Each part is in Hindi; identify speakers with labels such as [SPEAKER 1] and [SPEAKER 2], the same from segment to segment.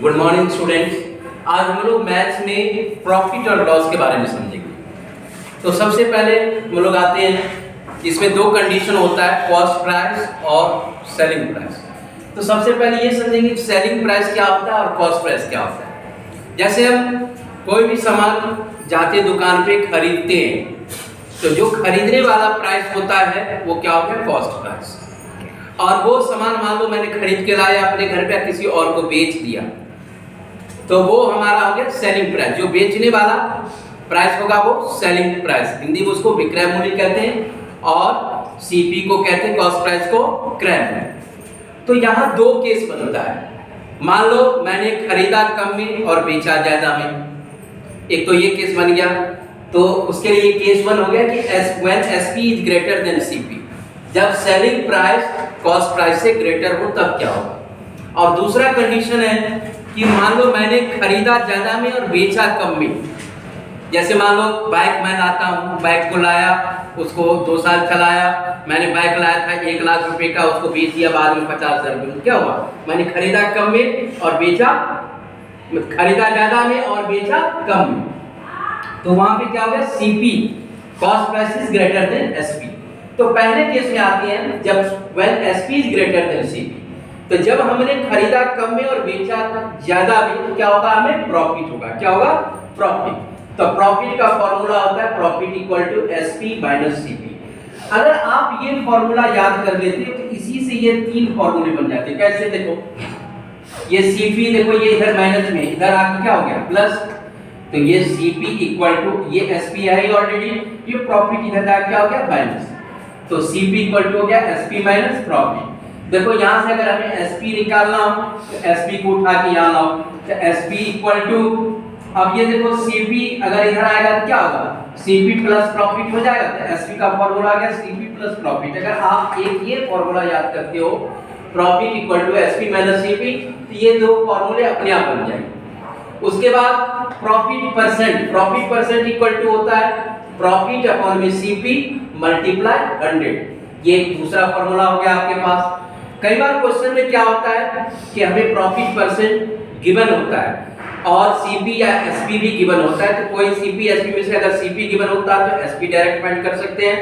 [SPEAKER 1] Good morning students. आज हम लोग मैथ्स में प्रॉफिट और लॉस के बारे में समझेंगे। तो सबसे पहले हम लोग आते हैं, इसमें दो कंडीशन होता है, कॉस्ट प्राइस और सेलिंग प्राइस। तो सबसे पहले ये समझेंगे कि सेलिंग प्राइस क्या होता है और कॉस्ट प्राइस क्या होता है। जैसे हम कोई भी सामान जाते दुकान पे खरीदते हैं, तो जो खरीदने वाला प्राइस होता है वो क्या होता है, कॉस्ट प्राइस। और वो सामान मान लो मैंने खरीद के लाया अपने घर पे, किसी और को बेच दिया, तो वो हमारा हो गया सेलिंग प्राइस। जो बेचने वाला प्राइस होगा वो सेलिंग प्राइस, हिंदी में उसको विक्रय मूल्य कहते हैं और सीपी को कहते हैं, कॉस्ट प्राइस को क्रय मूल्य। तो यहाँ दो केस बनता है। मान लो मैंने खरीदा कम में और बेचा ज्यादा में, एक तो ये केस बन गया। तो उसके लिए केस वन हो गया कि when SP is greater than CP, जब सेलिंग प्राइस कॉस्ट प्राइस से ग्रेटर हो तब क्या होगा। और दूसरा कंडीशन है कि मान लो मैंने खरीदा ज्यादा में और बेचा कम में। जैसे मान लो बाइक मैं लाता हूँ, बाइक को लाया, उसको 2 साल चलाया, मैंने बाइक लाया था 1 लाख रुपए का, उसको बेच दिया बाद में 50,000 रुपये में। क्या हुआ, मैंने खरीदा कम में और बेचा, खरीदा ज्यादा में और बेचा कम में। तो वहां पे क्या हो गया, CP cost price is greater than SP. तो पहले केस में आती है जब when SP is greater than CP. तो जब हमने खरीदा कम में और बेचा ज्यादा में, तो क्या होगा, हमें प्रॉफिट होगा। क्या होगा, प्रॉफिट। तो प्रॉफिट का फॉर्मूला होता है profit equal to SP minus CP. अगर आप ये फॉर्मूला याद कर लेते हो तो इसी से ये 3 फॉर्मूले बन जाते हैं। कैसे, देखो ये सीपी, देखो ये इधर माइनस में, इधर आके क्या हो गया प्लस। तो ये सीपी इक्वल टू ये एसपी है ऑलरेडी, ये प्रॉफिट इधर जाके क्या हो गया माइनस। तो सीपी इक्वल टू हो गया एसपी माइनस प्रॉफिट। देखो यहां से अगर हमें एसपी निकालना हो तो एसपी को उठा के यहां लाओ, तो एसपी इक्वल टू, अब ये देखो सीपी अगर इधर आएगा तो क्या होगा, सीपी प्लस प्रॉफिट हो जाएगा। तो एसपी का फार्मूला आ गया सीपी प्लस प्रॉफिट। अगर आप एक ये फार्मूला याद करते हो, profit equal to SP minus CP, तो ये दो फार्मूले अपने आप बन जाएंगे। उसके बाद प्रॉफिट परसेंट इक्वल टू होता है प्रॉफिट अपॉन में सीपी मल्टीप्लाई 100। ये दूसरा फार्मूला हो गया आपके पास। कई बार क्वेश्चन में क्या होता है कि हमें प्रॉफिट परसेंट गिवन होता है और सीपी या एसपी भी गिवन होता है। तो कोई सीपी एसपी में से अगर सीपी गिवन होता है तो एसपी डायरेक्ट फाइंड कर सकते हैं,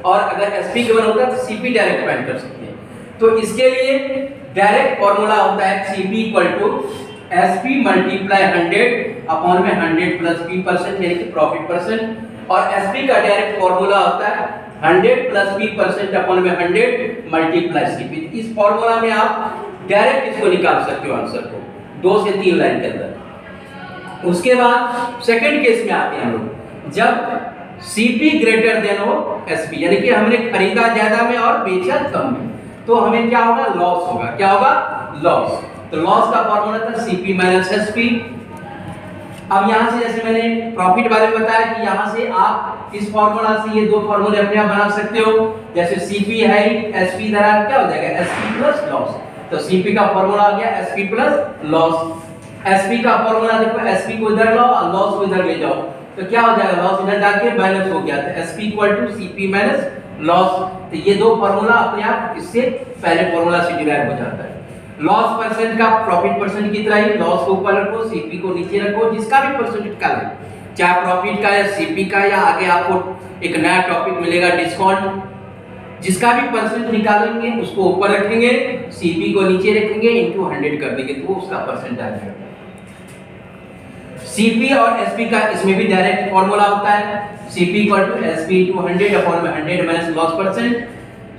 [SPEAKER 1] और अगर एसपी गिवन होता है तो सीपी डायरेक्ट फाइंड कर सकते हैं। तो इसके लिए डायरेक्ट फार्मूला होता है CP equal to SP multiply 100 upon में 100 प्लस पी परसेंट, यानी कि प्रॉफिट परसेंट। और एसपी का डायरेक्ट फार्मूला होता है 100 प्लस पी परसेंट अपॉन में 100 मल्टीप्लाई सीपी। इस फार्मूला में आप डायरेक्ट इसको निकाल सकते हो आंसर को 2 से 3 लाइन के अंदर। उसके बाद सेकंड केस में आते हैं हम लोग, जब सीपी ग्रेटर देन हो एसपी, यानी कि हमने खरीदा ज्यादा में और बेचा कम में, तो हमें क्या होगा, लॉस होगा। क्या होगा, लॉस। तो लॉस का फार्मूला था सीपी माइनस एसपी। अब यहाँ से जैसे मैंने प्रॉफिट बारे में बताया कि यहाँ से आप इस फार्मूला से ये दो फार्मूले अपने आप बना सकते हो। जैसे सीपी है, एसपी इधर आ क्या हो जाएगा, एसपी प्लस लॉस। तो सीपी का फार्मूला आ गया एसपी प्लस लॉस। एसपी का फार्मूला देखो, एसपी को इधर लाओ और लॉस को इधर ले जाओ, तो क्या हो जाएगा, लॉस इधर जाके माइनस हो गया। तो SP equal to CP minus loss. तो ये दो फार्मूला अपने आप इससे पहले फार्मूला से डिराइव हो जाता है। लॉस परसेंट का प्रॉफिट परसेंट की तरह ही लॉस को ऊपर रखो, सीपी को नीचे रखो, जिसका भी परसेंट निकाले, चाहे प्रॉफिट का या सीपी का, या आगे आपको एक नया टॉपिक मिलेगा डिस्काउंट, जिसका भी परसेंट निकालेंगे उसको ऊपर रखेंगे, सीपी को नीचे रखेंगे, इनटू 100 कर देंगे तो वो उसका परसेंट आ जाएगा। सीपी और एसपी का इसमें भी डायरेक्ट फार्मूला होता है, CP equal to SP into 100 upon में 100 माइनस लॉस परसेंट।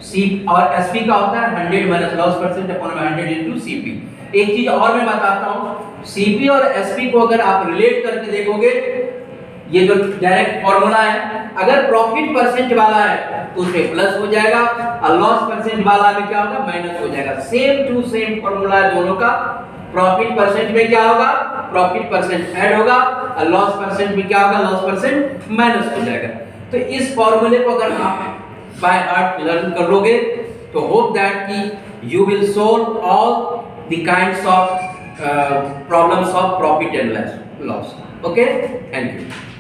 [SPEAKER 1] सी और एसपी का होता है 100 माइनस लॉस परसेंट अपॉन में 100 इनटू सीपी। एक चीज और मैं बताता हूं, सीपी और एसपी को अगर आप रिलेट करके देखोगे, ये जो डायरेक्ट फार्मूला है, अगर प्रॉफिट परसेंट वाला है तो उसमें प्लस हो जाएगा और लॉस परसेंट वाला में क्या होगा, माइनस हो जाएगा। सेम टू सेम फार्मूला है दोनों का। प्रॉफिट परसेंट में क्या होगा, प्रॉफिट परसेंट ऐड होगा, और लॉस परसेंट में क्या होगा, लॉस परसेंट माइनस हो जाएगा। तो इस फार्मूले को अगर आप बाय हार्ट लर्न कर लोगे तो होप दैट कि you will solve all the kinds of problems of profit and loss. Okay, thank you.